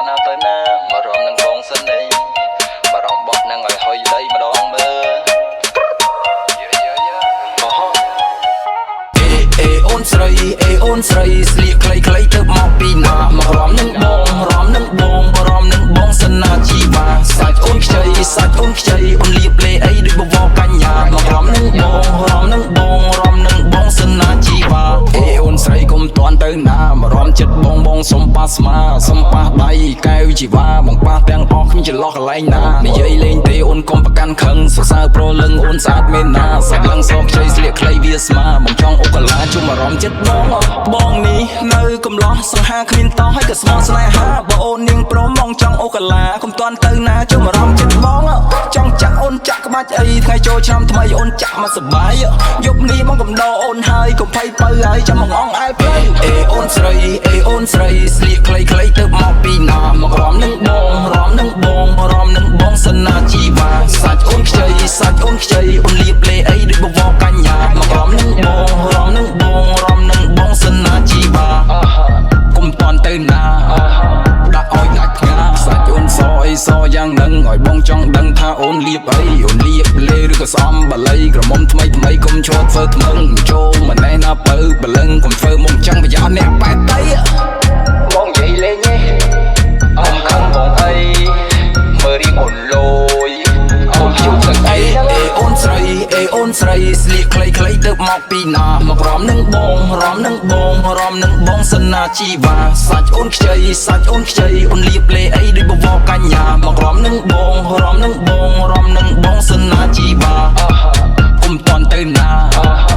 ណាទៅណាមករំនឹងបងសិនអីបារម្ភបត់នឹងឲ្យហុយដីម្ដងមើលអូនស្រីអូនស្រីស្លៀកខ្លីៗទៅមកពីណាមករំនឹងបងរំនឹងបងរំនឹងបងសិនណាជីវ៉ាសាច់អូនខ្ចីសាច់អូនខ្ចីអូនលៀបលេអីដូចបវរកញ្ញាមករំនឹងបងរំនឹងបងរំនឹងបងសិនណាជីវ៉ាអូនស្រីកុំតន់ទៅណាមករំចិត្តបងសុំប៉ាស្មាសុំប៉ាដៃកែវជីវ៉ាបងប៉ាទាំងអស់ខ្ញុំច្រឡោះកន្លែងណានិយាយលេងទេអូនកុំប្រកាន់ខឹងសរសើរប្រលឹងអូនស្អាតមែនណាសាច់ឡើងសខ្ចីស្លៀកខ្លីវាស្មាបងចង់អូកាឡាជុំអារម្មណ៍ចិត្តបងនេះនៅកំឡោះសង្ហាគ្មានតោះហើយក៏ស្មោះស្នេហាបើអូននាងព្រមមកចង់អូកាឡាកុំតន់ទៅណាជុំអារម្មណ៍ចិត្តបងចង់ចាក់អូនចាក់ក្បាច់អីថ្ងៃចូលឆ្នាំថ្មីអូនចាក់មកសបាយយប់នេះបងកំដោអូនហើយកុំភ័យបើហើយចាំមកអងអែផ្លូវអូនស្រីអូនស្រីស្លៀកខ្លីៗទៅមកពីណាមករំនឹងបងរំនឹងបងរំនឹងបងសិនណាជីវ៉ាសាច់អូនខ្ចីសាច់អូនខ្ចីអូនលៀបលេអីដូចបវរកញ្ញាមករំនឹងបងរំនឹងបងរំនឹងបងសិនណាជីវ៉ាកុំតន់ទៅណាដាក់ឲ្យដាច់ងាសាច់អូនសអីសយ៉ាងនឹងឲ្យបងចង់ដឹងថាអូនលៀបអីអូនលៀបលេឬក៏សំបល័យក្រមុំថ្មីកុំឈរធ្វើថ្មឹងចូលមិនណែណាបើបលឹងកុំធ្វើមុំចឹងប្រយ័ត្នអ្នកប៉ែតដីបងនិយាយលេងទេអមខឹងបងអីមើលរៀងអូនលយអូនជួបទាំងអីអូនស្រីអូនស្រីស្លៀកខ្លីៗទៅមកពីណាមករំនឹងបងរំនឹងបងរំនឹងបងសិនណាជីវ៉ាសាច់អូនខ្ចីសាច់អូនខ្ចីអូនលៀបលេអីដូចបវរកញ្ញាមករំនឹងបងរំនឹងបងរំនឹងបងសិនណាជីវ៉ាកុំតន់ទៅណា